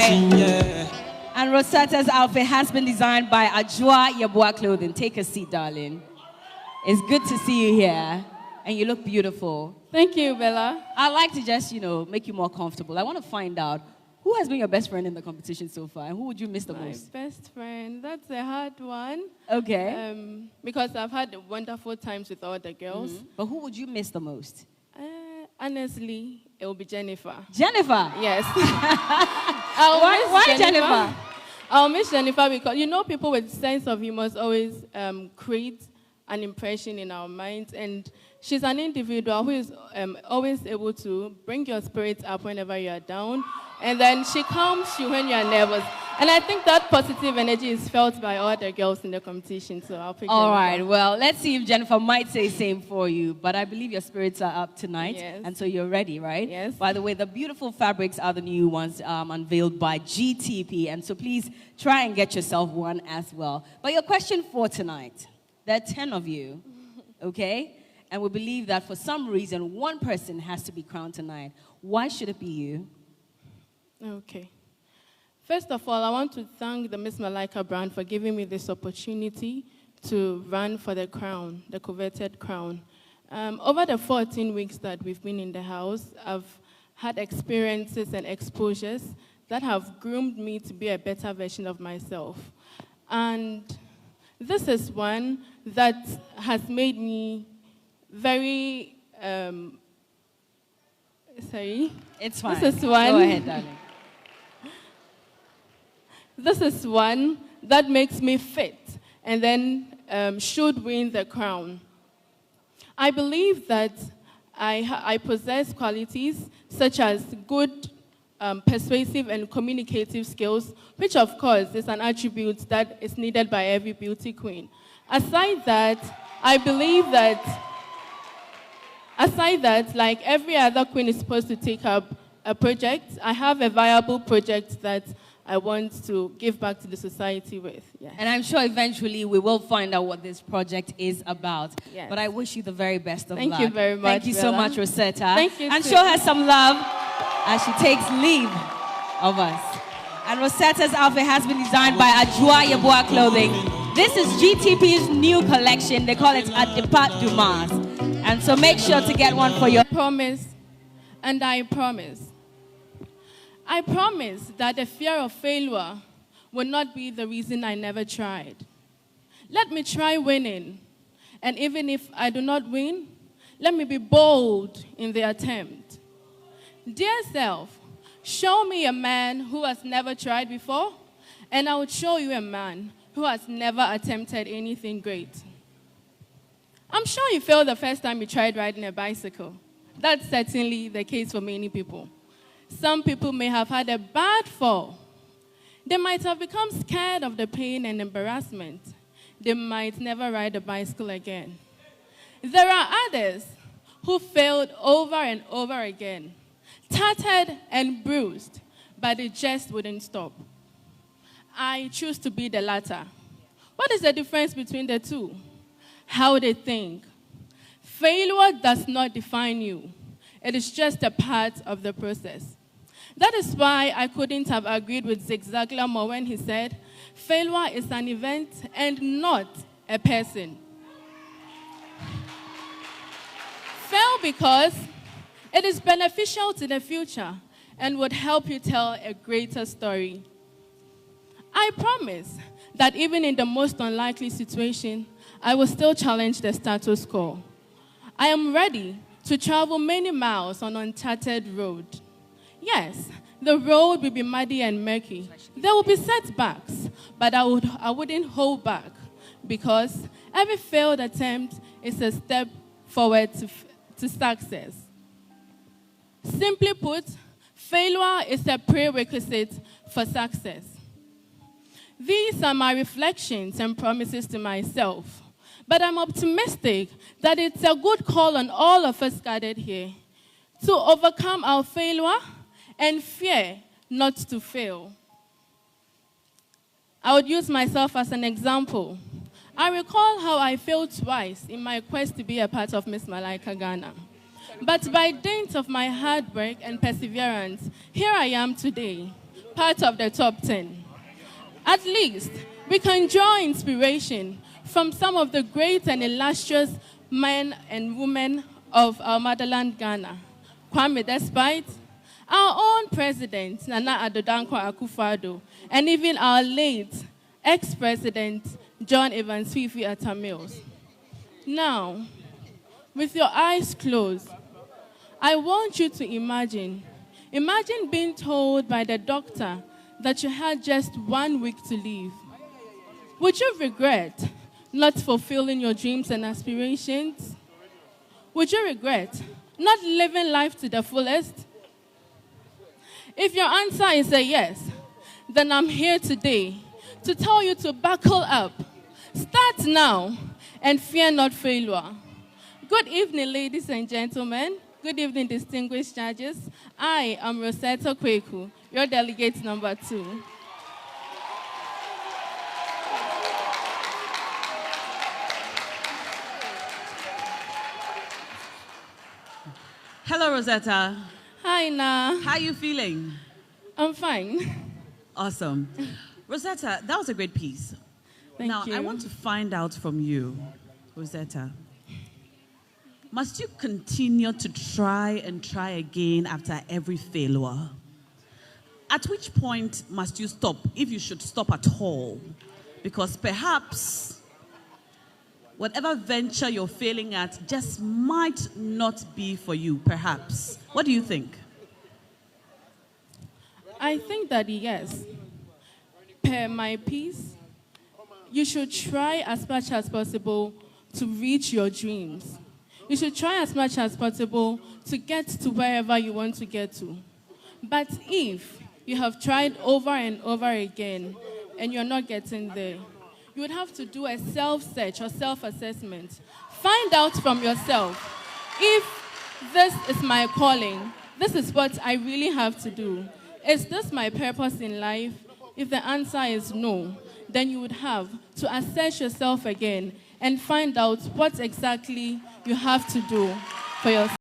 right. And Rosetta's outfit has been designed by Ajua Yabua Clothing. Take a seat, darling. It's good to see you here. And you look beautiful. Thank you, Bella. I'd like to just, make you more comfortable. I want to find out, who has been your best friend in the competition so far? And who would you miss the most? My best friend, that's a hard one. Okay. Because I've had wonderful times with all the girls. But who would you miss the most? Honestly, it will be Jennifer. Jennifer? Yes. Why Jennifer? I'll miss Jennifer because, people with sense of humor always create an impression in our minds. And she's an individual who is always able to bring your spirits up whenever you are down. And then she calms you when you are nervous. And I think that positive energy is felt by all the girls in the competition. So I'll pick All Jennifer. right. Well, let's see if Jennifer might say same for you. But I believe your spirits are up tonight. Yes. And so you're ready, right? Yes. By the way, the beautiful fabrics are the new ones unveiled by GTP. And so please try and get yourself one as well. But your question for tonight, there are 10 of you, okay? And we believe that for some reason, one person has to be crowned tonight. Why should it be you? Okay. First of all, I want to thank the Miss Malaika brand for giving me this opportunity to run for the crown, the coveted crown. Over the 14 weeks that we've been in the house, I've had experiences and exposures that have groomed me to be a better version of myself. And this is one that has made me very, sorry? It's fine. This is one. Go ahead, darling. This is one that makes me fit and then should win the crown. I believe that I possess qualities such as good persuasive and communicative skills, which of course is an attribute that is needed by every beauty queen. Aside that, I believe that, like every other queen is supposed to take up a project, I have a viable project that I want to give back to the society with. Yes. And I'm sure eventually we will find out what this project is about. Yes. But I wish you the very best of luck. Thank you very much, Thank you so Bella. much, Rosetta. Thank you And too. show her some love as she takes leave of us. And Rosetta's outfit has been designed by Ajua Yabua Clothing. This is GTP's new collection. They call it A Depart du Mars. And so make sure to get one for your promise, and I promise. I promise that the fear of failure will not be the reason I never tried. Let me try winning. And even if I do not win, let me be bold in the attempt. Dear self, show me a man who has never tried before, and I will show you a man who has never attempted anything great. I'm sure you failed the first time you tried riding a bicycle. That's certainly the case for many people. Some people may have had a bad fall. They might have become scared of the pain and embarrassment. They might never ride a bicycle again. There are others who failed over and over again, tattered and bruised, but they just wouldn't stop. I choose to be the latter. What is the difference between the two? How they think. Failure does not define you. It is just a part of the process. That is why I couldn't have agreed with Zig Ziglar more when he said, failure is an event and not a person. Fail because it is beneficial to the future and would help you tell a greater story. I promise that even in the most unlikely situation, I will still challenge the status quo. I am ready to travel many miles on uncharted road. Yes, the road will be muddy and murky. There will be setbacks, but I wouldn't hold back because every failed attempt is a step forward to success. Simply put, failure is a prerequisite for success. These are my reflections and promises to myself. But I'm optimistic that it's a good call on all of us gathered here to overcome our failure and fear not to fail. I would use myself as an example. I recall how I failed twice in my quest to be a part of Miss Malaika Ghana. But by dint of my hard work and perseverance, here I am today, part of the top 10. At least, we can draw inspiration from some of the great and illustrious men and women of our motherland, Ghana. Kwame Despite, our own president, Nana Addo Dankwa Akufo-Addo, and even our late ex-president, John Evans Fifi Atta-Mills. Now, with your eyes closed, I want you to imagine being told by the doctor that you had just 1 week to live. Would you regret not fulfilling your dreams and aspirations? Would you regret not living life to the fullest? If your answer is a yes, then I'm here today to tell you to buckle up. Start now and fear not failure. Good evening, ladies and gentlemen. Good evening, distinguished judges. I am Rosetta Kweku, your delegate number 2. Hello, Rosetta. Hi, Na. How are you feeling? I'm fine. Awesome. Rosetta, that was a great piece. Thank you. Now, I want to find out from you, Rosetta, must you continue to try and try again after every failure? At which point must you stop, if you should stop at all? Because perhaps whatever venture you're failing at just might not be for you, perhaps. What do you think? I think that yes, per my piece, you should try as much as possible to reach your dreams. You should try as much as possible to get to wherever you want to get to. But if you have tried over and over again and you're not getting there, you would have to do a self-search or self-assessment. Find out from yourself if this is my calling, this is what I really have to do. Is this my purpose in life? If the answer is no, then you would have to assess yourself again and find out what exactly you have to do for yourself.